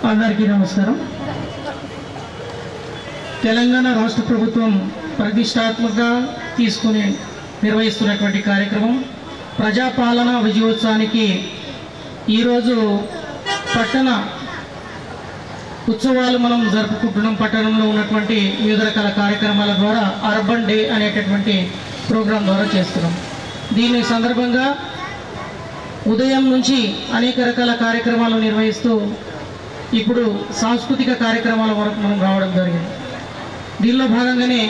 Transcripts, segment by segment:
అందరికీ నమస్కారం. తెలంగాణ రాష్ట్ర ప్రభుత్వం ప్రతిష్టాత్మకంగా తీసుకుని నిర్వహిస్తున్నటువంటి కార్యక్రమం ప్రజాపాలన విజయోత్సవానికి ఈరోజు పట్టణ ఉత్సవాలు మనం జరుపుకుంటున్నాం. పట్టణంలో ఉన్నటువంటి వివిధ రకాల కార్యక్రమాల ద్వారా అర్బన్ డే అనేటటువంటి ప్రోగ్రాం ద్వారా చేస్తున్నాం. దీని సందర్భంగా ఉదయం నుంచి అనేక రకాల కార్యక్రమాలు నిర్వహిస్తూ ఇప్పుడు సాంస్కృతిక కార్యక్రమాల వరకు మనం రావడం జరిగింది. దీనిలో భాగంగానే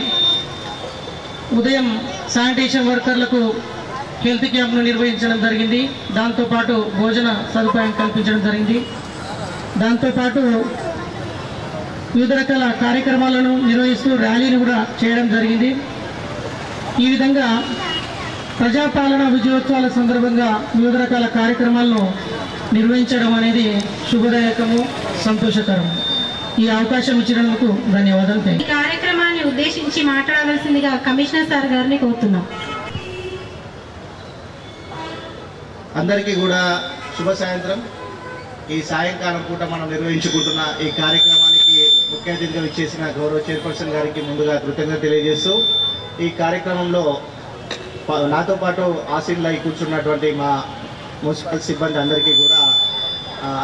ఉదయం శానిటేషన్ వర్కర్లకు హెల్త్ క్యాంప్ను నిర్వహించడం జరిగింది. దాంతోపాటు భోజన సదుపాయం కల్పించడం జరిగింది. దాంతోపాటు వివిధ రకాల కార్యక్రమాలను నిర్వహిస్తూ ర్యాలీని కూడా చేయడం జరిగింది. ఈ విధంగా ప్రజాపాలన విజయోత్సవాల సందర్భంగా వివిధ రకాల కార్యక్రమాలను నిర్వహించడం అనేది శుభదాయకము, సంతోషకరం. ఈ అవకాశం ఇచ్చినందుకు ధన్యవాదాలు. ఈ కార్యక్రమాన్ని ఉద్దేశించి మాట్లాడవలసిందిగా కమిషనర్ సార్ గారిని కోరుతున్నాం. అందరికీ కూడా శుభ సాయంత్రం. ఈ సాయంకాలం పూట మనం నిర్వహించుకుంటున్న ఈ కార్యక్రమానికి ముఖ్య అతిథిగా ఇచ్చేసిన గౌరవ చైర్పర్సన్ గారికి ముందుగా కృతజ్ఞత తెలియజేస్తూ, ఈ కార్యక్రమంలో నాతో పాటు ఆసీన్లో కూర్చున్నటువంటి మా మున్సిపల్ సిబ్బంది అందరికీ కూడా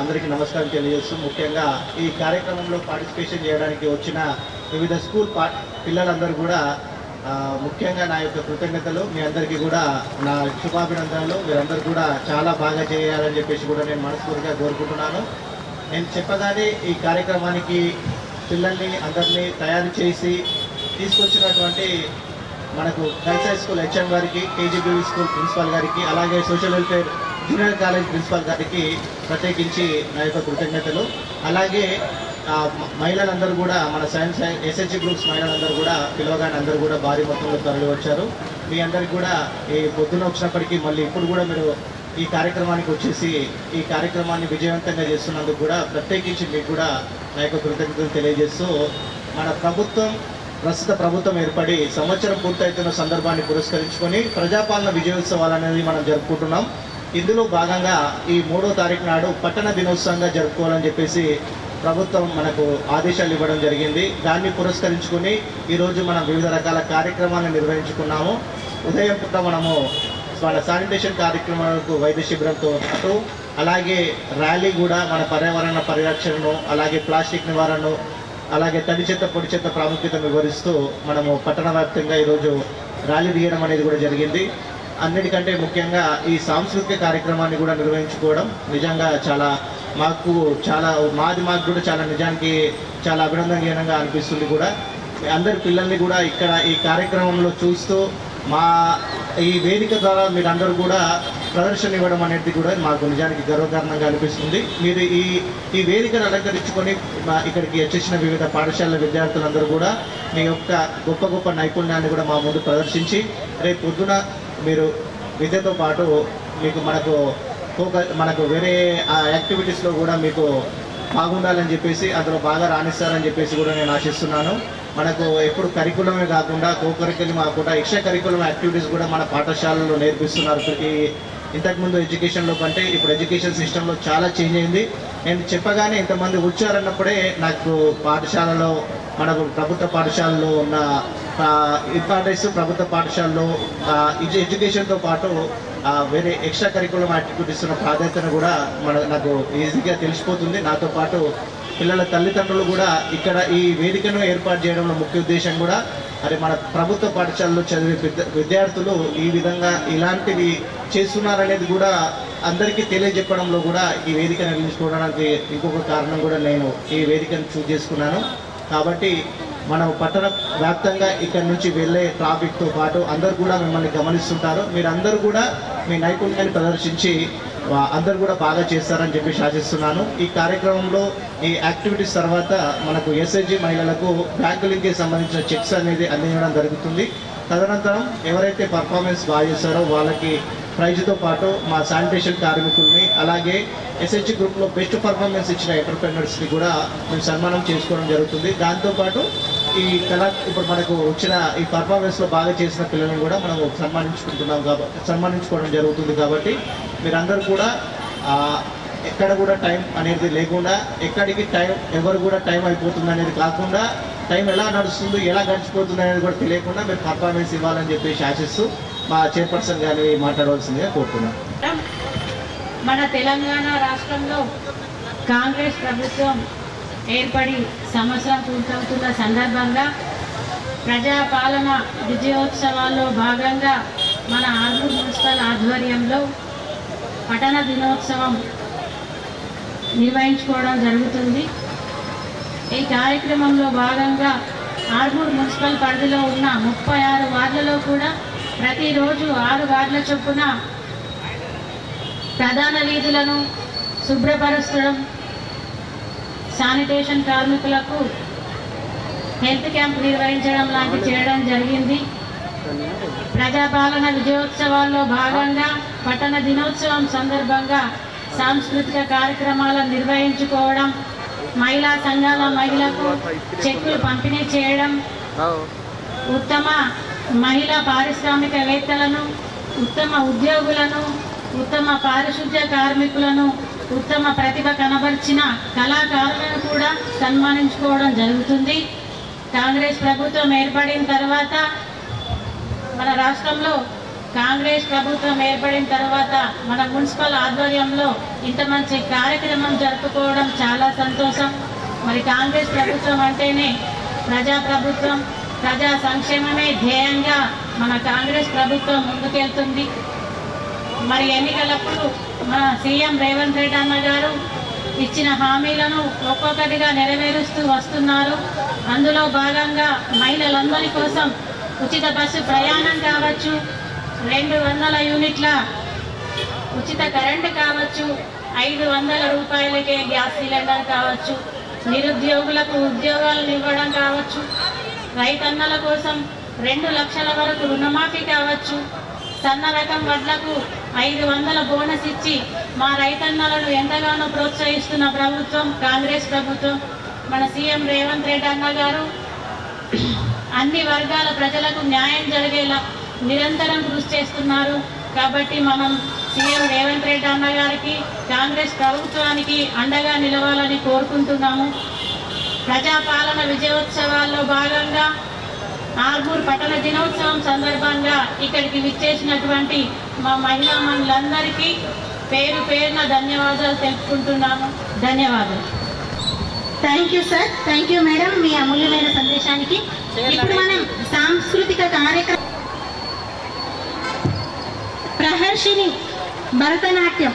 అందరికీ నమస్కారం తెలియజేస్తూ, ముఖ్యంగా ఈ కార్యక్రమంలో పార్టిసిపేషన్ చేయడానికి వచ్చిన వివిధ స్కూల్ పిల్లలందరూ కూడా ముఖ్యంగా నా యొక్క కృతజ్ఞతలు. మీ అందరికీ కూడా నా శుభాభినందనలు. మీరందరూ కూడా చాలా బాగా చేయాలని చెప్పేసి కూడా నేను మనస్ఫూర్తిగా కోరుకుంటున్నాను. నేను చెప్పగానే ఈ కార్యక్రమానికి పిల్లల్ని అందరినీ తయారు చేసి తీసుకొచ్చినటువంటి మనకు గర్ల్స్ హై స్కూల్ హెచ్ఎం గారికి, కేజీబీవీ స్కూల్ ప్రిన్సిపాల్ గారికి, అలాగే social welfare junior college principal గారికి ప్రత్యేకించి నా యొక్క కృతజ్ఞతలు. అలాగే మహిళలందరూ కూడా మన సైన్స్ ఎస్హెచ్జి గ్రూప్స్ మహిళలందరూ కూడా పిలవగానే అందరూ కూడా భారీ మొత్తంలో తరలి వచ్చారు. మీ అందరికీ కూడా ఈ పొద్దున వచ్చినప్పటికీ మళ్ళీ ఇప్పుడు కూడా మీరు ఈ కార్యక్రమానికి వచ్చేసి ఈ కార్యక్రమాన్ని విజయవంతంగా చేస్తున్నందుకు కూడా ప్రత్యేకించి మీకు కూడా నా యొక్క కృతజ్ఞతలు తెలియజేస్తూ, మన ప్రస్తుత ప్రభుత్వం ఏర్పడి సంవత్సరం పూర్తవుతున్న సందర్భాన్ని పురస్కరించుకొని ప్రజాపాలన విజయోత్సవాలు అనేది మనం జరుపుకుంటున్నాం. ఇందులో భాగంగా ఈ 3వ తారీఖు నాడు పట్టణ దినోత్సవంగా జరుపుకోవాలని చెప్పేసి ప్రభుత్వం మనకు ఆదేశాలు ఇవ్వడం జరిగింది. దాన్ని పురస్కరించుకొని ఈరోజు మనం వివిధ రకాల కార్యక్రమాలను నిర్వహించుకున్నాము. ఉదయం పూట మనము మన శానిటేషన్ కార్యక్రమాలకు వైద్య శిబిరంతో పాటు అలాగే ర్యాలీ కూడా మన పర్యావరణ పరిరక్షణను, అలాగే ప్లాస్టిక్ నివారణను, అలాగే తడి చెత్త పొడి చెత్త ప్రాముఖ్యతను వివరిస్తూ మనము పట్టణ వ్యాప్తంగా ఈరోజు ర్యాలీ తీయడం అనేది కూడా జరిగింది. అన్నిటికంటే ముఖ్యంగా ఈ సాంస్కృతిక కార్యక్రమాన్ని కూడా నిర్వహించుకోవడం నిజంగా మాకు కూడా చాలా నిజానికి చాలా అభినందనీయంగా అనిపిస్తుంది. కూడా అందరి పిల్లల్ని కూడా ఇక్కడ ఈ కార్యక్రమంలో చూస్తూ ఈ వేదిక ద్వారా మీరందరూ కూడా ప్రదర్శన ఇవ్వడం అనేది కూడా మాకు నిజానికి గర్వకారణంగా అనిపిస్తుంది. మీరు ఈ వేదికను అలంకరించుకొని ఇక్కడికి వచ్చేసిన వివిధ పాఠశాలల విద్యార్థులందరూ కూడా మీ యొక్క గొప్ప నైపుణ్యాన్ని కూడా మా ముందు ప్రదర్శించి రేపు పొద్దున మీరు విద్యతో పాటు మనకు వేరే యాక్టివిటీస్లో కూడా మీకు బాగుండాలని చెప్పేసి అందులో బాగా రాణిస్తారని చెప్పేసి కూడా నేను ఆశిస్తున్నాను. మనకు ఎప్పుడు కరికులమే కాకుండా కరికులం కాకుండా ఎక్స్ట్రా కరికులం యాక్టివిటీస్ కూడా మన పాఠశాలలో నేర్పిస్తున్నారు. ఇంతకుముందు ఎడ్యుకేషన్లో కంటే ఇప్పుడు ఎడ్యుకేషన్ సిస్టంలో చాలా చేంజ్ అయింది. నేను చెప్పగానే ఇంతమంది వచ్చారన్నప్పుడే నాకు పాఠశాలలో మనకు ప్రభుత్వ పాఠశాలలో ఉన్న ఇంపార్టెన్స్, ప్రభుత్వ పాఠశాలలో ఎడ్యుకేషన్తో పాటు వేరే ఎక్స్ట్రా కరికులం యాక్టివిటీస్ ఉన్న ప్రాధాన్యతను కూడా నాకు ఈజీగా తెలిసిపోతుంది. నాతో పాటు పిల్లల తల్లిదండ్రులు కూడా ఇక్కడ ఈ వేదికను ఏర్పాటు చేయడంలో ముఖ్య ఉద్దేశం కూడా మన ప్రభుత్వ పాఠశాలలో చదివే విద్యార్థులు ఈ విధంగా ఇలాంటివి చేస్తున్నారనేది కూడా అందరికీ తెలియజెప్పడంలో కూడా ఈ వేదిక నిర్మించుకోవడానికి ఇంకొక కారణం కూడా నేను ఈ వేదికను చూస్ చేసుకున్నాను. కాబట్టి మనం పట్టణ వ్యాప్తంగా ఇక్కడి నుంచి వెళ్ళే ట్రాఫిక్తో పాటు అందరూ కూడా మిమ్మల్ని గమనిస్తుంటారు. మీరందరూ కూడా మీ నైపుణ్యాన్ని ప్రదర్శించి అందరూ కూడా బాగా చేస్తారని చెప్పి ఆశిస్తున్నాను. ఈ కార్యక్రమంలో ఈ యాక్టివిటీస్ తర్వాత మనకు ఎస్హెచ్జి మహిళలకు బ్యాంకు లింక్కి సంబంధించిన చెక్స్ అనేది అందించడం జరుగుతుంది. తదనంతరం ఎవరైతే పర్ఫార్మెన్స్ బాగా చేస్తారో వాళ్ళకి ప్రైజ్తో పాటు మా శానిటేషన్ కార్మికుల్ని, అలాగే ఎస్హెచ్జి గ్రూప్లో బెస్ట్ పర్ఫార్మెన్స్ ఇచ్చిన ఎంటర్‌ప్రెన్యూర్స్ని కూడా మేము సన్మానం చేసుకోవడం జరుగుతుంది. దాంతోపాటు ఇప్పుడు మనకు వచ్చిన ఈ పర్ఫార్మెన్స్లో బాగా చేసిన పిల్లలను కూడా మనం సన్మానించుకోవడం జరుగుతుంది. కాబట్టి మీరందరూ కూడా ఎక్కడ కూడా టైం అనేది లేకుండా, ఎక్కడికి టైం ఎవరు కూడా టైం అయిపోతుంది అనేది కాకుండా, టైం ఎలా నడుస్తుందో ఎలా గడిచిపోతుంది అనేది కూడా తెలియకుండా మీరు పర్ఫార్మెన్స్ ఇవ్వాలని చెప్పేసి ఆశిస్తూ మా చైర్పర్సన్ గారిని మాట్లాడవలసిందిగా కోరుతున్నాను. మన తెలంగాణ రాష్ట్రంలో కాంగ్రెస్ ప్రభుత్వం ఏర్పడి సంవత్సరం పూర్తవుతున్న సందర్భంగా ప్రజాపాలన విజయోత్సవాల్లో భాగంగా మన ఆర్మూర్ మున్సిపల్ ఆధ్వర్యంలో పట్టణ దినోత్సవం నిర్వహించుకోవడం జరుగుతుంది. ఈ కార్యక్రమంలో భాగంగా ఆర్మూర్ మున్సిపల్ పరిధిలో ఉన్న 36 వార్డులలో కూడా ప్రతిరోజు 6 వార్డుల చొప్పున ప్రధాన వీధులను శుభ్రపరచడం, శానిటేషన్ కార్మికులకు హెల్త్ క్యాంప్ నిర్వహించడం లాంటి చేయడం జరిగింది. ప్రజాపాలన విజయోత్సవాల్లో భాగంగా పట్టణ దినోత్సవం సందర్భంగా సాంస్కృతిక కార్యక్రమాలను నిర్వహించుకోవడం, మహిళా సంఘాల మహిళలకు చెక్కులు పంపిణీ చేయడం, ఉత్తమ మహిళా పారిశ్రామికవేత్తలను, ఉత్తమ ఉద్యోగులను, ఉత్తమ పారిశుద్ధ్య కార్మికులను, ఉత్తమ ప్రతిభ కనబర్చిన కళాకారులను కూడా సన్మానించుకోవడం జరుగుతుంది. కాంగ్రెస్ ప్రభుత్వం ఏర్పడిన తర్వాత మన రాష్ట్రంలో మన మున్సిపల్ ఆధ్వర్యంలో ఇంత మంచి కార్యక్రమం జరుపుకోవడం చాలా సంతోషం. మరి కాంగ్రెస్ ప్రభుత్వం అంటేనే ప్రజాప్రభుత్వం, ప్రజా సంక్షేమమే ధ్యేయంగా మన కాంగ్రెస్ ప్రభుత్వం ముందుకెళ్తుంది. మరి ఎన్నికలప్పుడు మన సీఎం రేవంత్ రెడ్డి అన్న గారు ఇచ్చిన హామీలను ఒక్కొక్కటిగా నెరవేరుస్తూ వస్తున్నారు. అందులో భాగంగా మహిళలందరి కోసం ఉచిత బస్సు ప్రయాణం కావచ్చు, 200 యూనిట్ల ఉచిత కరెంటు కావచ్చు, 500 రూపాయలకే గ్యాస్ సిలిండర్ కావచ్చు, నిరుద్యోగులకు ఉద్యోగాలను ఇవ్వడం కావచ్చు, రైతన్నల కోసం 2 లక్షల వరకు రుణమాఫీ కావచ్చు, సన్న రకం వడ్లకు 500 బోనస్ ఇచ్చి మా రైతన్నలను ఎంతగానో ప్రోత్సహిస్తున్న ప్రభుత్వం కాంగ్రెస్ ప్రభుత్వం. మన సీఎం రేవంత్ రెడ్డి అన్న గారు అన్ని వర్గాల ప్రజలకు న్యాయం జరిగేలా నిరంతరం కృషి చేస్తున్నారు. కాబట్టి మనం సీఎం రేవంత్ రెడ్డి అన్న గారికి, కాంగ్రెస్ ప్రభుత్వానికి అండగా నిలవాలని కోరుకుంటున్నాము. ప్రజాపాలన విజయోత్సవాల్లో భాగంగా ఆర్మూర్ పట్టణ దినోత్సవం సందర్భంగా ఇక్కడికి విచ్చేసినటువంటి మా మహిళా మనులందరికీ పేరు పేరున ధన్యవాదాలు తెలుపుకుంటున్నాము. ధన్యవాదాలు. Thank you sir, thank you madam మీ అమూల్యమైన సందేశానికి. ఇప్పుడు మనం సాంస్కృతిక కార్యక్రమం Praharshini Bharatanatyam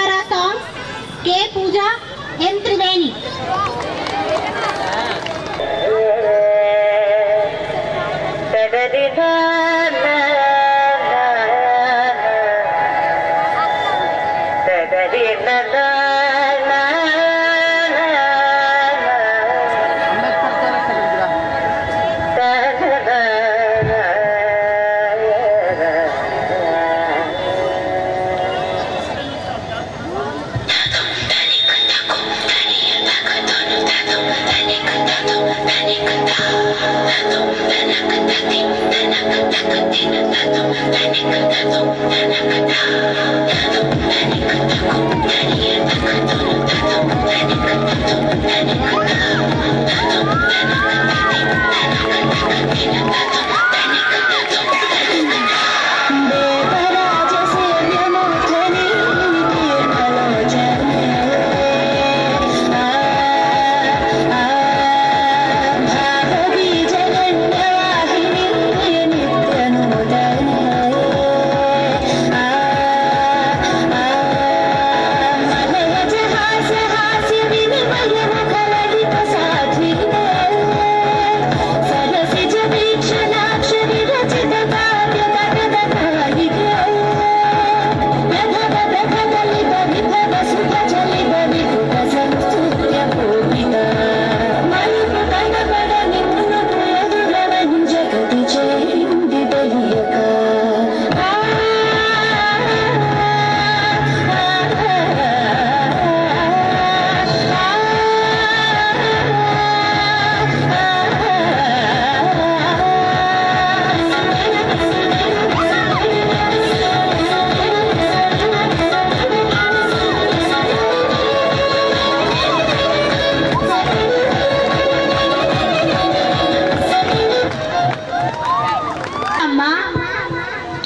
Devara song K Pooja M Triveni.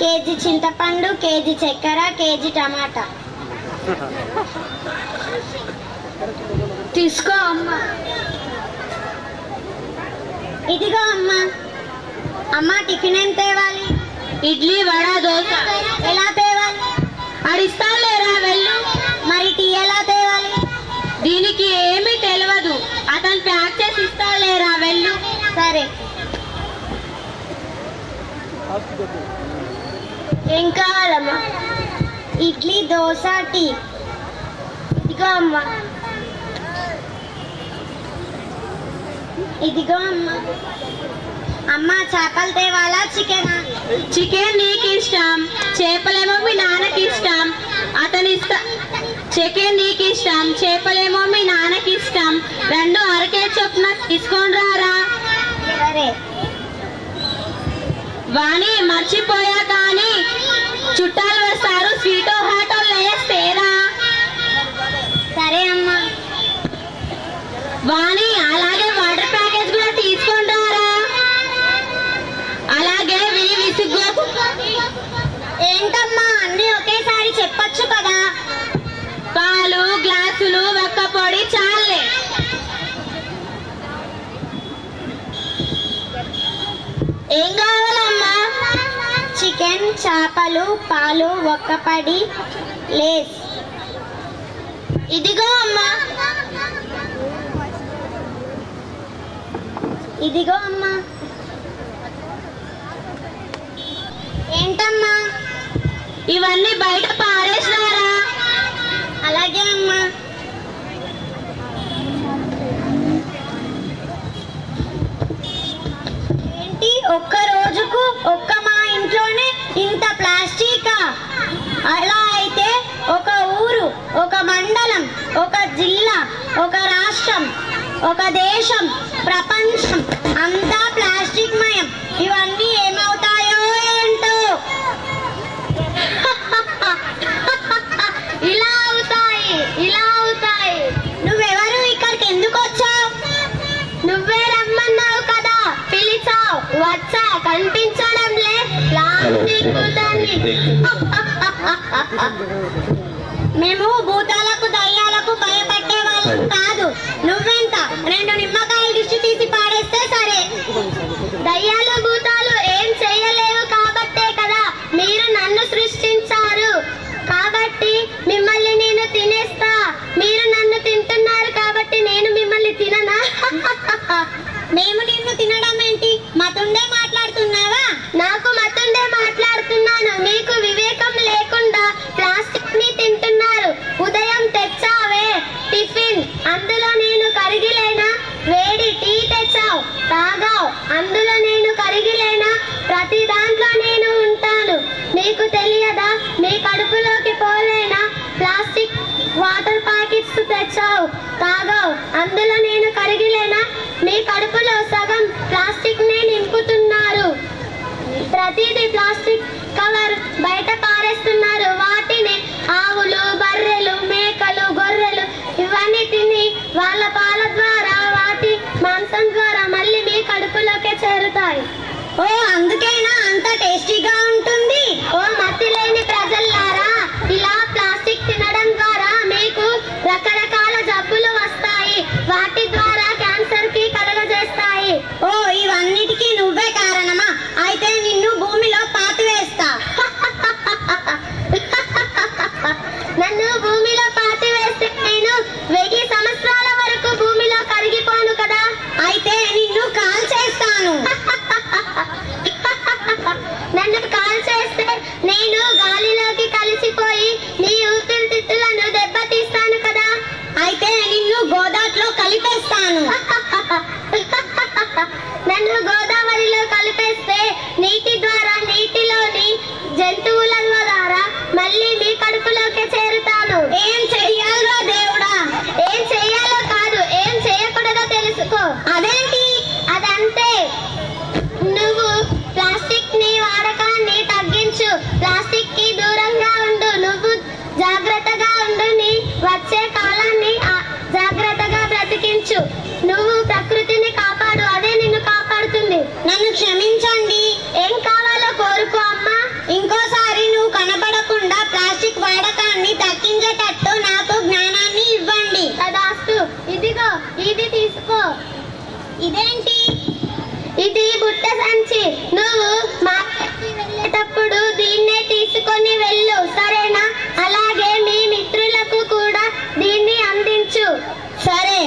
KG చింతపండు, కేజీ చక్కెర, కేజీ టమాటా. తీసుకో అమ్మా. ఇదిగో అమ్మా. అమ్మా టిఫిన్ ఏం తేవాలి? ఇడ్లీ, వడ, దోశ. ఎలా తేవాలి? అడిస్తాలేరా వెళ్ళు. మరి టీ ఎలా తేవాలి? దీనికి ఏమీ తెలియదు, అతను ప్యాక్ చేసి ఇస్తాలేరా వెళ్ళు. సరే. ఏం కావాలమ్మా? ఇడ్లీ, దోశ, టీ. ఇదిగో అమ్మా. ఇదిగో అమ్మా. అమ్మా చేపలు తేవాలా చికెనా? చికెన్ నీకు ఇష్టం, చేపలేమో మీ నాన్నకి ఇష్టం. చికెన్ నీకు ఇష్టం, చేపలేమో మీ నాన్నకి ఇష్టం. రెండు అరకే చొప్పున తీసుకొని రారా. సరే. వాణి మర్చిపోయా కానీ చుట్టాలు వస్తారు, స్వీటో హాటో లేస్తేరా. సరే అమ్మా. వాణి అలాగే వాటర్ ప్యాకేజ్ కూడా తీసుకొని రారా. అలాగే విసుగు. ఏంటమ్మా అన్ని ఒకేసారి చెప్పొచ్చు కదా. పాలు, గ్లాసులు, ఒక్క పొడి చాలే. ఏం కావాలమ్మా? చికెన్, చేపలు, పాలు, ఒక్కపడి, లేస్. ఇదిగో అమ్మా. ఇదిగో అమ్మా. ఏంటమ్మా? ఇవన్నీ బయట పారేసినారా. అలాగే అమ్మా. ఏంటి ఒక్క రోజుకు మా ఇంట్లోనే ఇంత ప్లాస్టికా? అలా అయితే ఒక ఊరు, ఒక మండలం, ఒక జిల్లా, ఒక రాష్ట్రం, ఒక దేశం, ప్రపంచం అంతా ప్లాస్టిక్ మయం. ఇవన్నీ ఏమవుతాయో ఏంటో. ఇలా అవుతాయి. నువ్వెవరు? ఇక్కడికి ఎందుకు వచ్చావు? నువ్వే రమ్మన్నావు కదా, పిలిచావు, వచ్చా. కనిపించడంలే ప్లాస్టిక్ భూతాన్ని. మేము భూతాలకు, దయ్యాలకు భయపడే వాళ్ళం కాదు. నువ్వెంత? 2 నిమ్మకాయలు దిష్టి తీసి పాడేస్తే సరే. దయ్యాలు, భూతాలు ఏం చేయలేవు కాబట్టే కదా మీరు నన్ను సృష్టించారు. కాబట్టి మిమ్మల్ని నేను మేము నిన్ను తినడం ఏంటి? మతుండే మాట్లాడుతున్నావా? నాకు మతుండే మాట్లాడుతున్నాను. మీకు వివేకం లేకుండా ప్లాస్టిక్ ని తింటున్నారు. ఉదయం తెచ్చావే టిఫిన్, అందులో నేను కరిగిలేనా? వేడి టీ తెచ్చావు, తాగావు, అందులో నేను కరిగిలేనా? ప్రతి దాంట్లో నేను ఉంటాను. నీకు తెలియదా? మీ కడుపులోకి పోలేనా? ప్లాస్టిక్ వాటర్ ప్యాకెట్స్ తెచ్చావు, తాగావు, అందులో నేను కరిగిలేనా? మీ కడుపులో సగం ప్లాస్టిక్ నే నింపుతున్నారు. ప్రతిదీ ప్లాస్టిక్ కవర్ బయట పారేస్తున్నారు. వాటిని ఆవులు, బర్రెలు, మేకలు, గొర్రెలు ఇవన్నీ తిని వాళ్ళ పాల ద్వారా, వాటి మాంసం ద్వారా మళ్ళీ మీ కడుపులోకే చేరుతాయి. ఓ, అందుకేనా అంత టేస్టీగా ఉంటుంది? ఓ మతి లేని ప్రజల్లారా, ఇలా ప్లాస్టిక్ తినడం ద్వారా మీకు రకరకాల జబ్బులు వస్తాయి. వాటి ద్వారా క్యాన్సర్ కి కలుగజేస్తాయి. ఓ, ఇవన్నిటికీ నువ్వే కారణమా? అయితే నిన్ను భూమిలో పాతివేస్తా. నన్ను భూమిలో పాతివేస్తే నేను 1000 సంవత్సరాల వరకు భూమిలో కరిగిపోను కదా. అయితే నిన్ను కాల్చేస్తాను. నన్ను కాల్చేస్తే నేను గాలిలోకి కలిసిపోయి నీ ఊపిరితిత్తులను దెబ్బతీస్తాను కదా. అయితే నిన్ను గోదాట్లో కలిపేస్తాను. నన్ను గోదావరిలో కలిపేస్తే నీటి ద్వారా నీటిలోని జంతువుల ద్వారా మళ్ళీ మీ కడుపులోకి చేరుతాను. ఏం చెయ్యాలో దేవుడా? ఏం చెయ్యాలో కాదు, ఏం చేయకూడదో తెలుసుకో. అదేంటి? అదంతే. నువ్వు ప్లాస్టిక్ ని వాడకాన్ని తగ్గించు. ప్లాస్టిక్ కి దూరంగా ఉండు. నువ్వు జాగ్రత్తగా ఉండు. నీ వచ్చే కాలాన్ని జాగ్రత్తగా బ్రతికించు. నువ్వు ప్రకృతిని కాపాడు, అదే నిన్ను కాపాడుతుంది. నన్ను క్షమించండి. ఏం కావాలో కోరుకో అమ్మా. ఇంకోసారి నువ్వు కనపడకుండా ప్లాస్టిక్ వాడకాన్ని తగ్గించేటట్టు నాకు జ్ఞానాన్ని ఇవ్వండి. తదాస్తు. ఇదిగో, ఇది తీసుకో. ఇదేంటి? ఇది బుట్ట సంచి. నువ్వు మార్కెట్కి వెళ్ళేటప్పుడు దీన్నే తీసుకొని వెళ్ళు, సరేనా? అలాగే మీ మిత్రులకు కూడా దీన్ని అందించు. సరే.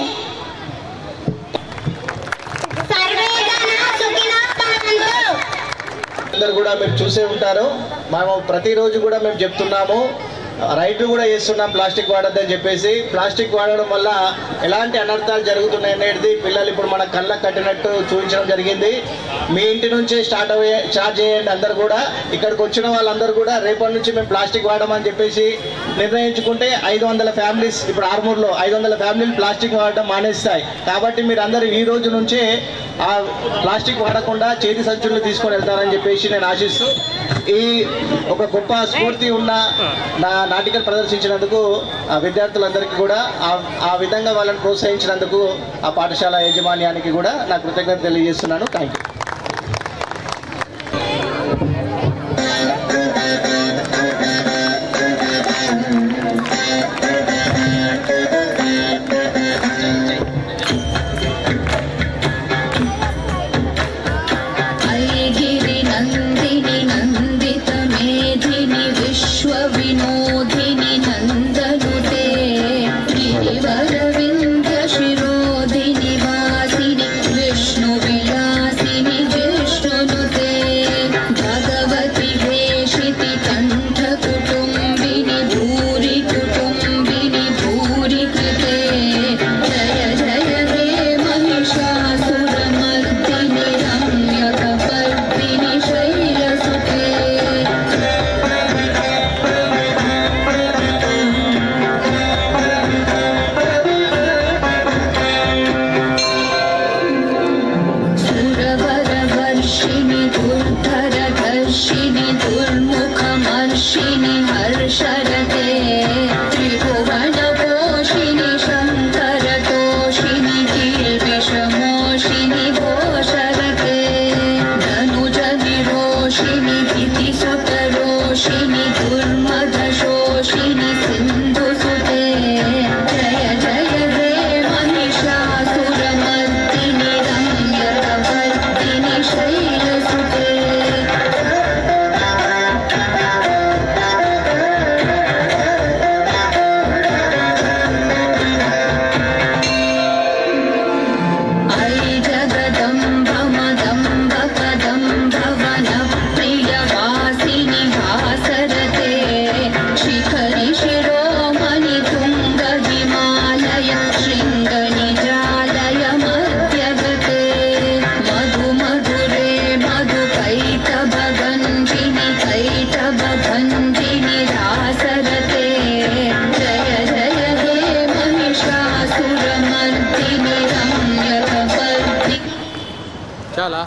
అందరు కూడా మీరు చూసే ఉంటారు. మేము ప్రతిరోజు కూడా మేము చెప్తున్నాము, రైట్ కూడా చేస్తున్నాం ప్లాస్టిక్ వాడద్దని చెప్పేసి. ప్లాస్టిక్ వాడడం వల్ల ఎలాంటి అనర్థాలు జరుగుతున్నాయి అనేది పిల్లలు ఇప్పుడు మన కళ్ళకు కట్టినట్టు చూపించడం జరిగింది. మీ ఇంటి నుంచే స్టార్ట్ చేయండి. అందరు కూడా ఇక్కడికి వచ్చిన వాళ్ళందరూ కూడా రేపటి నుంచి మేము ప్లాస్టిక్ వాడమని చెప్పేసి నిర్ణయించుకుంటే 500 ఫ్యామిలీస్, ఇప్పుడు ఆర్మూర్లో 500 ఫ్యామిలీలు ప్లాస్టిక్ వాడడం మానేస్తాయి. కాబట్టి మీరు అందరూ ఈ రోజు నుంచే ఆ ప్లాస్టిక్ వాడకుండా చేతి సంచులను తీసుకొని వెళ్తారని చెప్పేసి నేను ఆశిస్తూ, ఈ ఒక గొప్ప స్ఫూర్తి ఉన్న నాటికలు ప్రదర్శించినందుకు విద్యార్థులందరికీ కూడా, ఆ విధంగా వాళ్ళని ప్రోత్సహించినందుకు ఆ పాఠశాల యాజమాన్యానికి కూడా నా కృతజ్ఞత తెలియజేస్తున్నాను. Thank you. गिरिवरविंद शिरोधिनि वासिनि विष्णु विलासिनि చాలా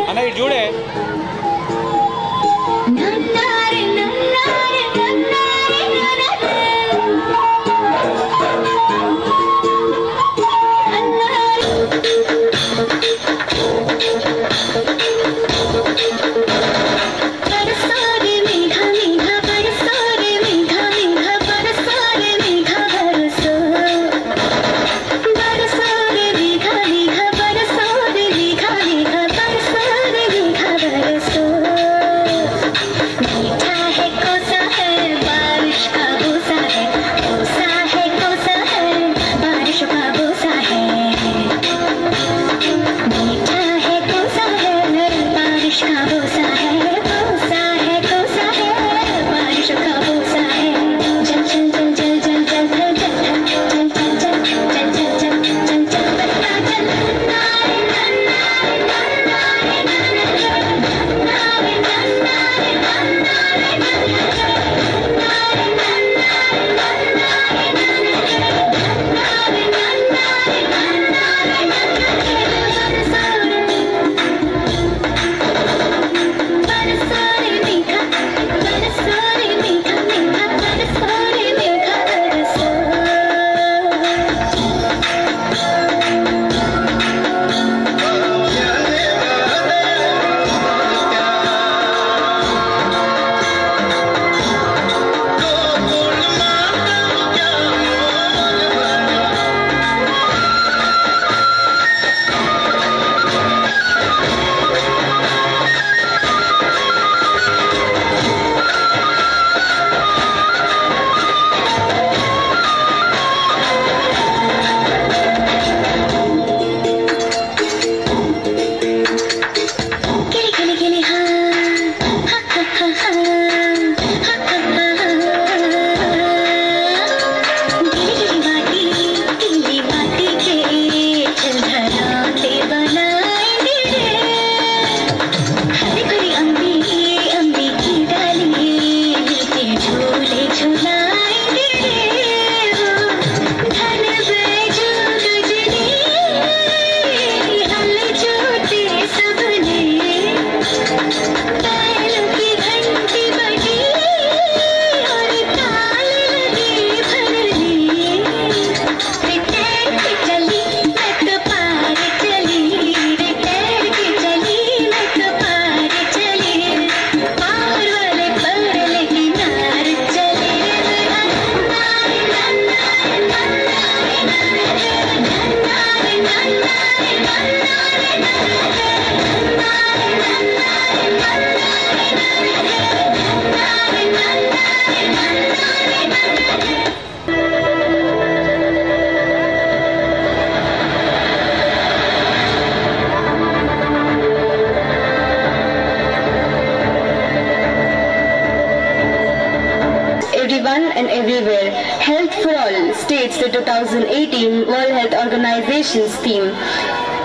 అన్న ఇటు చూడే everyone and everywhere. Health for all states the 2018 World Health Organization's theme.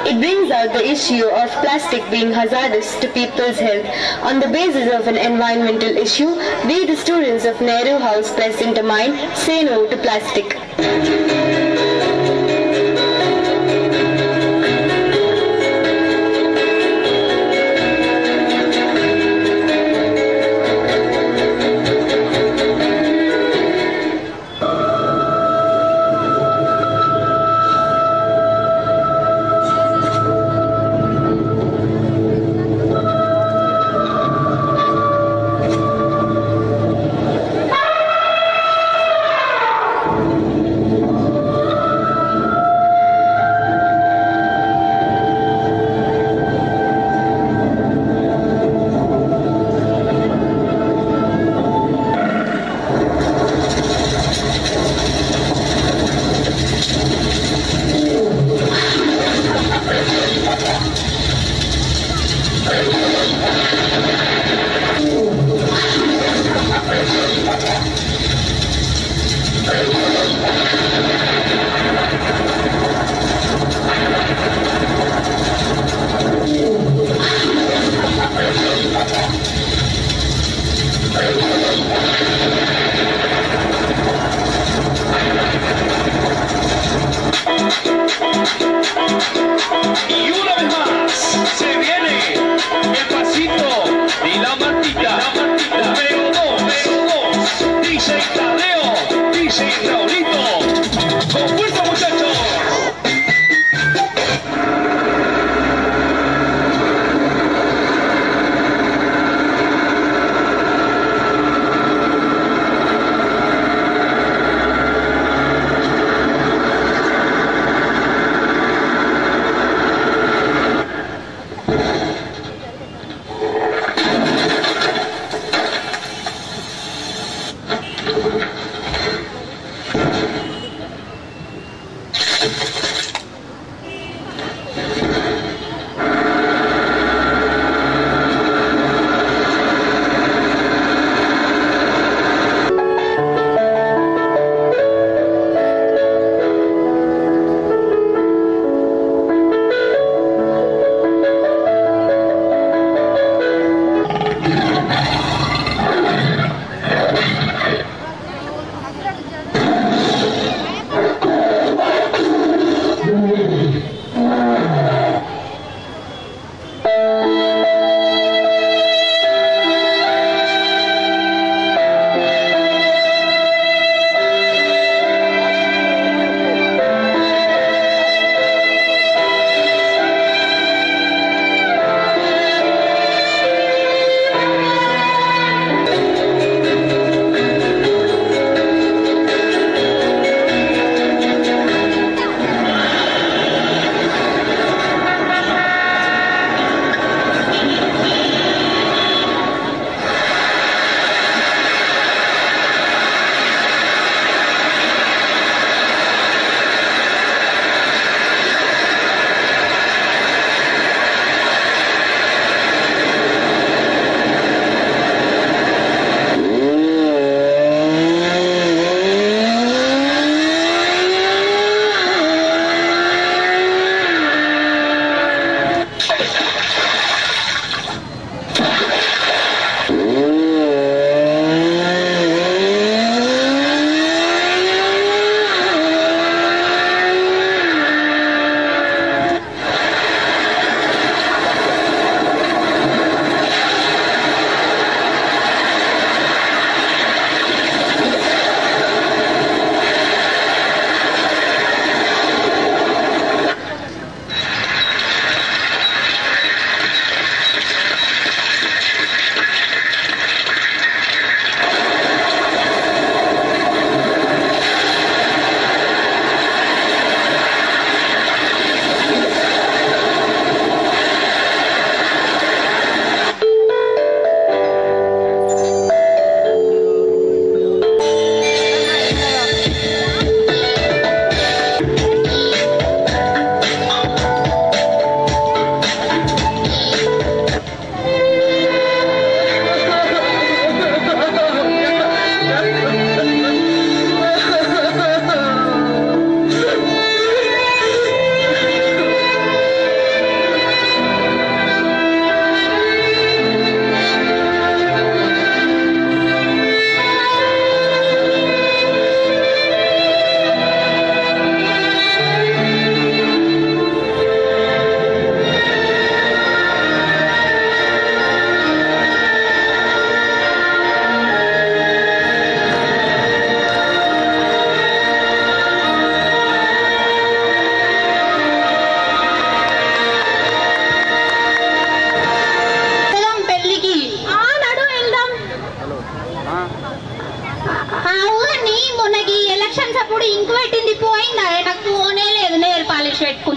It brings out the issue of plastic being hazardous to people's health. On the basis of an environmental issue, we, the students of Nehru House Press Intermind, say no to plastic.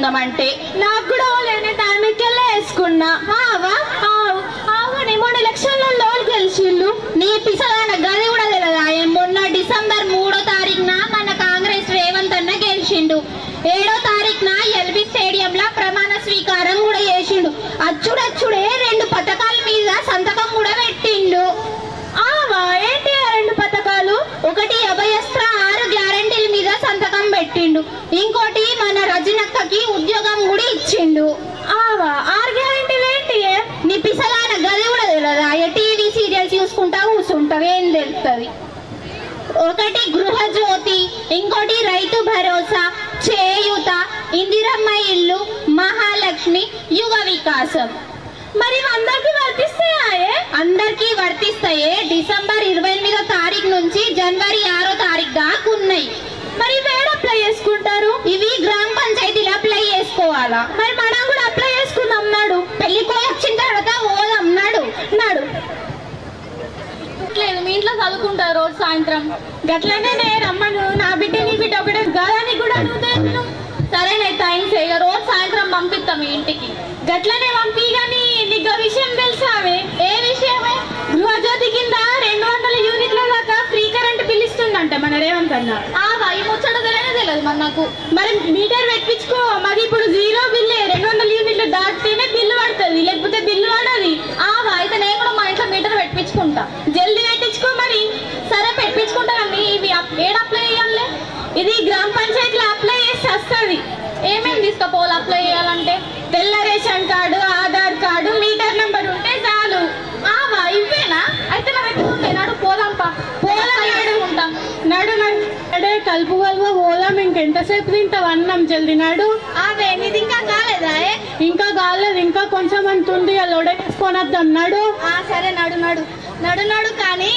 వేసుకుందామంటే నాకు కూడా లేని దానికెళ్ళే వేసుకున్నా. మొన్న ఎలక్షన్లలో loan గెలిచిండు. నీ పిసగాన గది కూడా తెలియదా? మొన్న డిసెంబర్ 3వ తారీఖున మన కాంగ్రెస్ రేవంత్ అన్న గెలిచిండు. 7వ తారీఖున ఎల్బీ స్టేడియంలో ప్రమాణ స్వీకారం కూడా చేసిండు. అచ్చుడచ్చుడే 2 పథకాల మీద సంతకం కూడా పెట్టిండు. ఏంటి ఆ 2 పథకాలు? ఒకటి అభయస్త్ర 6 గ్యారంటీల మీద సంతకం పెట్టిండు. ఇంకోటి మన రజనక్కకి ఉద్యోగం కూడా ఇచ్చిండు. 6 గ్యారంటీలు ఏంటి? నీ పిసగాన గది కూడా తెలియదా? టీవీ సీరియల్స్ చూసుకుంటా కూర్చుంటావు, ఏం తెలుస్తుంది? ఒకటి గృహజ్యోతి, ఇంకోటి రైతు భరోసా, చేయూత, ఇందిరమ్మ ఇల్లు, మహాలక్ష్మి, యువ వికాసం. మరి అందరికి వర్తిస్తాయే? అందరికి వర్తిస్తాయే. డిసెంబర్ 28వ తారీఖు నుంచి జనవరి 6వ తారీఖు దాకా ఉన్నాయి. మరి వేడ అప్లై చేసుకుంటారు? ఇవి గ్రామ పంచాయతీలో అప్లై చేసుకోవాలా? మరి మనం కూడా అప్లై చేసుకుందాం. నాడు పెళ్లికి వచ్చిన తర్వాత ఓదాం. నాడు మీ ఇంట్లో చదువుకుంటారు రోజు సాయంత్రం. గట్లనే రమ్మను. నా బిడ్డ నీ బిడ్డ ఒకటే గాలని కూడా అడుగుతాను. సరేనే, థ్యాంక్స్. ఇక రోజు సాయంత్రం పంపిస్తాం మీ ఇంటికి. గట్లనే పంపి. కానీ నీకు విషయం తెలుసావే? ఏ విషయమే? గృహజ్యోతి కింద 200 యూనిట్ల దాకా ఫ్రీ కరెంట్ బిల్ ఇస్తుందంట మన రేవంత్ అన్న. ఈ ముచ్చట తెలియదు మరి నాకు. మరి మీటర్ పెట్టించుకో. మరి ఇప్పుడు 0 బిల్లే. 200 యూనిట్లు దాటితేనే బిల్లు పడుతుంది, లేకపోతే బిల్లు పడది. అయితే నేను కూడా మా ఇంట్లో మీటర్ పెట్టించుకుంటా. జల్దీ పెట్టించుకో మరి. సరే పెట్టించుకుంటా. కానీ ఇవి ఏడ అప్లై చేయాలి? ఇది గ్రామ పంచాయతీలో అప్లై చేసి వస్తుంది. ఏమేమి తీసుకపోవాలి అప్లై చేయాలంటే? తెల్ల ration card, Aadhaar card, metre number ఉంటే చాలు. ఇవేనా? అయితే మనం ఎట్టుకుంటే నాడు పోదాంపా. పోదాం. నడు నడే కలుపు పోదాం. ఇంకెంతసేపు తింటావు అన్నం? జల్దీ నాడు. నీది ఇంకా కాలేదా? ఇంకా కాలేదు. ఇంకా కొంచెం అంత ఉంది. లోడేసుకొని వద్దాం. నడు. సరే నడు. కానీ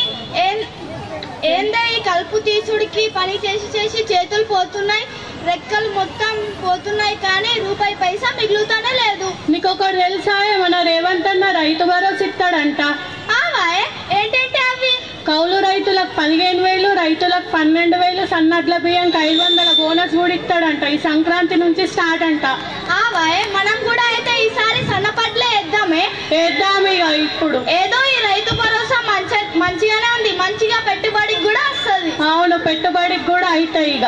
ఏందా ఈ కలుపు తీసుడికి పని చేసి చేతులు పోతున్నాయి, రెక్కలు మొత్తం పోతున్నాయి, కానీ రూపాయి పైసా మిగులుతానే లేదు. నీకు ఒకటి తెలుసా? మన రేవంత్ అన్న రైతు భరోసా ఇస్తాడంట. ఏంటంటే అవి? కౌలు రైతులకు 15,000, రైతులకు 12,000, సన్నట్ల బియ్యంకి 500 బోనస్ కూడా ఇస్తాడంట. ఈ సంక్రాంతి నుంచి స్టార్ట్ అంట. మనం కూడా అయితే ఈసారి సన్నపట్లే వేద్దాం ఇక. ఇప్పుడు ఏదో ఈ రైతు భరోసా మంచిగానే ఉంది. మంచిగా పెట్టుబడికి కూడా వస్తుంది. అవును, పెట్టుబడికి కూడా అవుతాయి ఇక.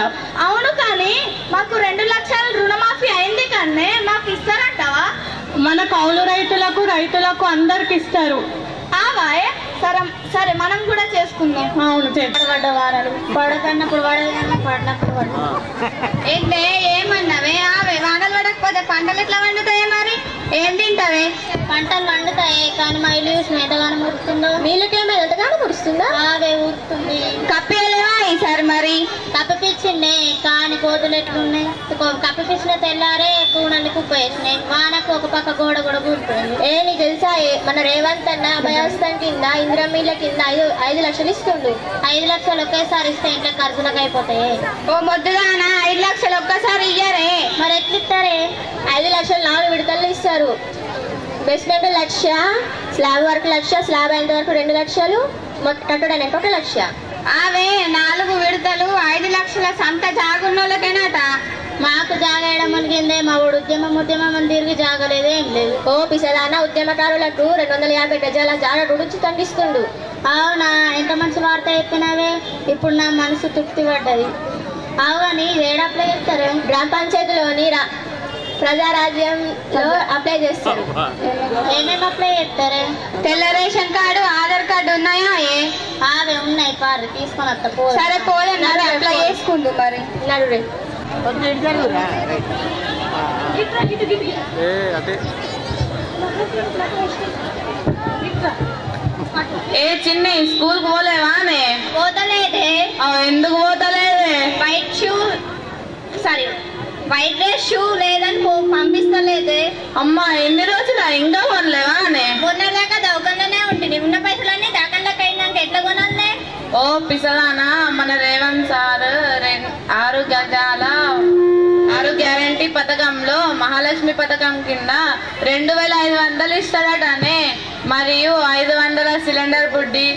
అవును, కానీ మాకు 2 లక్షల రుణమాఫీ అయింది. కానీ మాకు ఇస్తారంటావా? మన కౌలు రైతులకు అందరికి ఇస్తారు. సరే మనం కూడా చేసుకుందాం. అవును, పడ్డ వారాలు పడకన్నప్పుడు పడినప్పుడు ఏంటే ఏమన్నావే? వానలు పడకపోతే పంటలు ఎట్లా వండుతాయే? మరి ఏం తింటావే? పంటలు వండుతాయి, కానీ మా ఇల్లు చూసిన ఎంతగానో మురుస్తుందో. వీళ్ళకేమో ఎంతగానో మురుస్తుందో. ఊరుతుంది. కప్పేలేవా ఈసారి? మరి కప్పిపించిండే, కానీ కోతులు ఎట్లున్నాయి? కప్పిపించిన తెల్లారే కూనల్ని కుప్ప వేసినాయి. వానకు ఒక పక్క గోడ కూడా కూలిపోయింది. నీకు తెలుసా? మన రేవంత్ అన్న అభయాస్తం కింద ఇందిరమ్మ కింద 5 లక్షలు ఇస్తుండు. 5 లక్షలు ఒకేసారి ఇస్తే ఇంట్లో ఖర్చులకు అయిపోతాయి. మొద్దుగానా 5 లక్షలు ఒక్కసారి ఇయ్యారే? మరి ఎట్లా ఇస్తారే? 5 లక్షలు 4 విడతలు ఇస్తారు. బేస్మెంట్ 1 లక్ష, స్లాబ్ వరకు 1 లక్ష, స్లాబ్ అయిన వరకు 2 లక్షలు, కట్టడానికి 1 లక్ష. 4 విడతలు 5 లక్షల. సంత జాగున్నోళ్ళకేనాట. మాకు జాగేయడం మునిగిందే. మా ఊడు ఉద్యమం అని తిరిగి జాగలేదు, ఏం లేదు. పిసదాన ఉద్యమకారులకు 250 గజాల జాడ రుడిచి తండిస్తుండు. అవునా? ఎంత మంచి వార్త చెప్పినావే. ఇప్పుడు నా మనసు తృప్తి పడ్డది. అవుని ఏడ అప్లై చేస్తారు? గ్రామ పంచాయతీలోని ప్రజారాజ్యంలో అప్లై చేస్తారు. ఏమేమి అప్లై చేస్తారు? తెల్ల రేషన్ కార్డు, ఆధార్ కార్డు ఉన్నాయా? అవే ఉన్నాయి. పారు తీసుకొని వస్తా. సరే పోదండి, అప్లై చేసుకుందు. మరి నడు. చిన్న స్కూల్ పోలేవానే? పోతలేదే. ఎందుకు పోతలేదే? వైట్ డ్రెస్ షూ లేదని పంపిస్తలేదే. అమ్మా, ఎన్ని రోజులు ఇంకా కొనలేవానే? కొనలేక దౌకంలోనే ఉంటుంది. ఉన్న పైసలన్నీ దాకంలోకి అయినాక ఎట్లా కొనాలనే? పిసలానా, మన రేవంత్ సార్ 6 గ్యారంటీ పథకంలో మహాలక్ష్మి పథకం కింద 2,500 ఇస్తాడటనే. మరియు 500 సిలిండర్ బుడ్డి,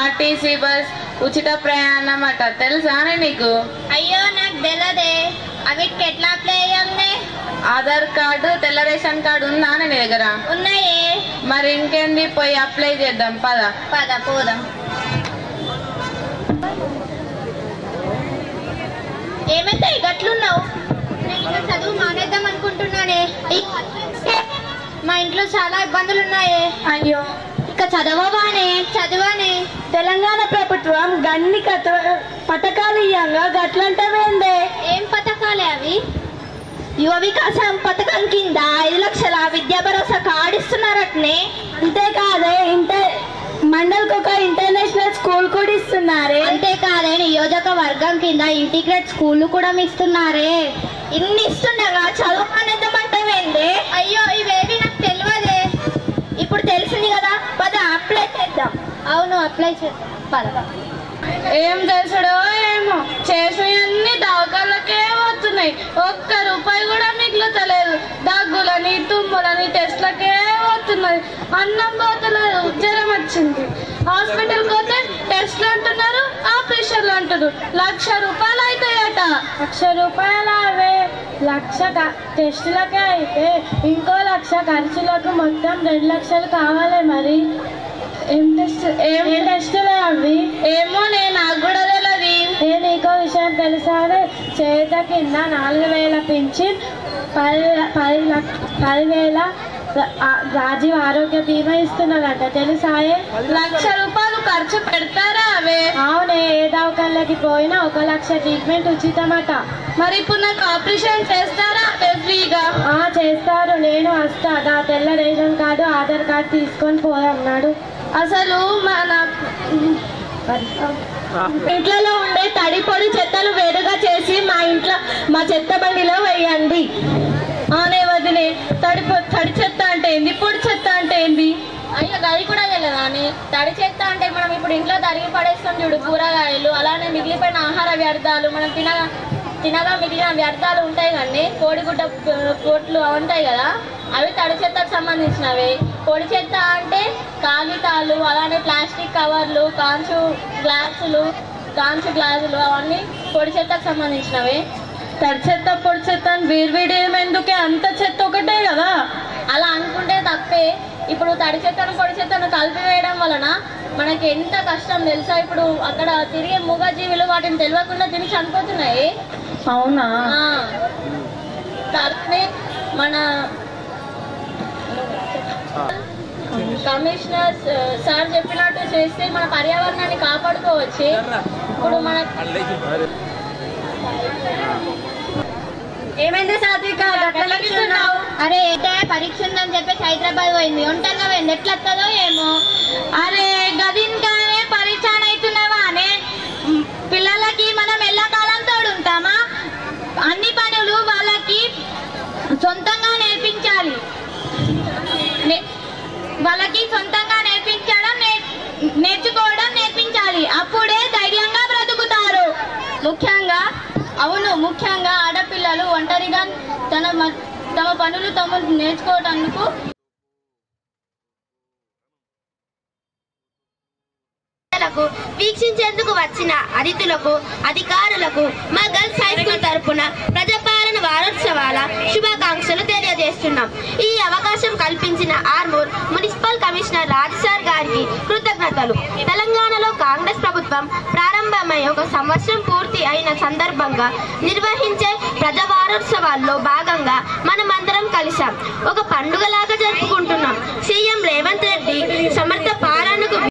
ఆర్టీసీ బస్, ఉచిత ప్రయాణం అట, తెలుసానే నీకు? అయ్యో నాకు తెలియదే. అవిటికి ఎట్లా అప్లై అయ్యాలనే? ఆధార్ కార్డు, తెల్ల రేషన్ కార్డు ఉందా నీ దగ్గర? ఉన్నాయే. మరి ఇంకేంది, పోయి అప్లై చేద్దాం పద. పద పోదాం. ఏమైతే గట్లున్నావు? నేను ఇంకా చదువు మానేద్దాం అనుకుంటున్నానే. మా ఇంట్లో చాలా ఇబ్బందులు ఉన్నాయే. అయ్యో ఇక చదవవానే? చదవానే. తెలంగాణ ప్రభుత్వం గన్ని పథకాలు ఇయ్యంగా గట్లంటవేందే? ఏం పథకాలే అవి? యువ వికాసం పథకం కింద 5 లక్షల విద్యా భరోసా కార్డు ఇస్తున్నారట్నే. అంతేకాదే మండల్కి ఒక ఇంటర్నేషనల్ స్కూల్ కూడా ఇస్తున్నారే. అంతేకాదే నియోజకవర్గం కింద ఇంటిగ్రేట్ స్కూల్ కూడా ఇస్తున్నారే. ఇన్ని ఇస్తుండగా చదువు మానేద్దామంటావేందే? అయ్యో ఇవేవి నాకు తెలియదే. ఇప్పుడు తెలిసింది కదా, పద అప్లై చేద్దాం. అవును అప్లై చేద్దాం పద. ఏం తెలుసుడో ఏమో, చేసినవన్నీ దవాఖానలకే పోతున్నాయి. ఒక్క రూపాయి కూడా మిగులుతలేదు. దగ్గులని తుమ్ములని టెస్ట్లకే పోతున్నది. అన్నం పోతలేదు, జ్వరం వచ్చింది. హాస్పిటల్కి పోతే టెస్ట్లు అంటున్నారు, ఆపరేషన్లు అంటున్నారు. 1,00,000 రూపాయలు అవుతాయట. 1,00,000 రూపాయలు అవే. 1,00,000 టెస్టులకే అయితే ఇంకో 1,00,000 ఖర్చులకు మొత్తం 2 లక్షలు కావాలి. మరి ఏం టెస్టులే అవి? ఏమో నాకు కూడా తెలియదు. నీకో విషయం తెలుసానే? చేత కింద 4,000 పింఛన్, 10,000 రాజీవ్ ఆరోగ్య బీమా ఇస్తున్నారట, తెలుసాయే? 1,00,000 రూపాయలు ఖర్చు పెడతారా అవే? అవునే, ఏ దవాఖానలకి పోయినా 1,00,000 ట్రీట్మెంట్ ఉచితమట. మరి ఇప్పుడు నాకు ఆపరేషన్ చేస్తారా ఫ్రీగా? చేస్తారు. నేను వస్తా. నా తెల్ల రేషన్ కార్డు, ఆధార్ కార్డు తీసుకొని పోయన్నాడు. అసలు మన ఇంట్లో ఉండే తడి పొడి చెత్తలు వేరుగా చేసి మా చెత్త బండిలో వేయండి. ఆనే వదిలే. తడి చెత్త అంటే ఏంది, పొడి చెత్త అంటే ఏంది? అయ్యో గది కూడా తెలియదా అని? తడి చెత్త అంటే మనం ఇప్పుడు ఇంట్లో తరిగి పడేస్తాం చూడు, కూరగాయలు, అలానే మిగిలిపోయిన ఆహార వ్యర్థాలు, మనం తినగా మిగిలిన వ్యర్థాలు ఉంటాయి కానీ కోడిగుడ్డ పొట్లు ఉంటాయి కదా, అవి తడి చెత్తకు సంబంధించినవి. పొడి చెత్త అంటే కాగితాలు, అలానే ప్లాస్టిక్ కవర్లు, కాంచు గ్లాసులు అవన్నీ పొడి చెత్తకు సంబంధించినవి. తడి చెత్త పొడి చెత్త అని వేరువేరు ఎందుకే? అంత చెత్త ఒకటే కదా. అలా అనుకుంటే తప్పే. ఇప్పుడు తడి చెత్తను పొడి చెత్తను కలిపివేయడం వలన మనకి ఎంత కష్టం తెలుసా? ఇప్పుడు అక్కడ తిరిగే మూగజీవులు వాటిని తెలియకుండా తిని చనిపోతున్నాయి. అవునా? అలానే మన కమిషనర్ సార్ చెప్పినట్టు చేస్తే మన పర్యావరణాన్ని కాపాడుకోవచ్చు. ఇప్పుడు మన ఏమైంది సాత్విక? అరే పరీక్ష ఉందని చెప్పేసి హైదరాబాద్ పోయింది. ఒంటరిగా పోయింది. ఎట్లా వస్తుందో ఏమో. అరే గదిన్గానే పరీక్ష అవుతున్నావా అనే? పిల్లలకి మనం ఎల్లకాలం తోడుంటామా? అన్ని పనులు వాళ్ళకి సొంతంగా నేర్పించాలి. వాళ్ళకి సొంతంగా నేర్చుకోవడం నేర్పించాలి. అప్పుడే ధైర్యంగా బ్రతుకుతారు. ముఖ్యంగా ఆడపిల్లలు ఒంటరిగా తమ పనులు తాము నేర్చుకోవడానికి వీక్షించేందుకు వచ్చిన అతిథులకు, అధికారులకు మా గర్ల్స్ హై స్కూల్ తరపున ప్రజాపాలన వారోత్సవాల శుభాకాంక్షలు తెలియజేస్తున్నాం. ఈ అవకాశం కల్పించిన ఆర్మూర్ మున్సిపల్ కమిషనర్ రాజసార్ గారికి కృతజ్ఞతలు. తెలంగాణలో కాంగ్రెస్ ప్రభుత్వం ప్రారంభమై 1 సంవత్సరం పూర్తి అయిన సందర్భంగా నిర్వహించే ప్రజా వారోత్సవాల్లో భాగంగా మనమందరం కలిసాం. ఒక పండుగలాగా జరుపుకుంటున్నాం. సీఎం రేవంత్ రెడ్డి సమర్థ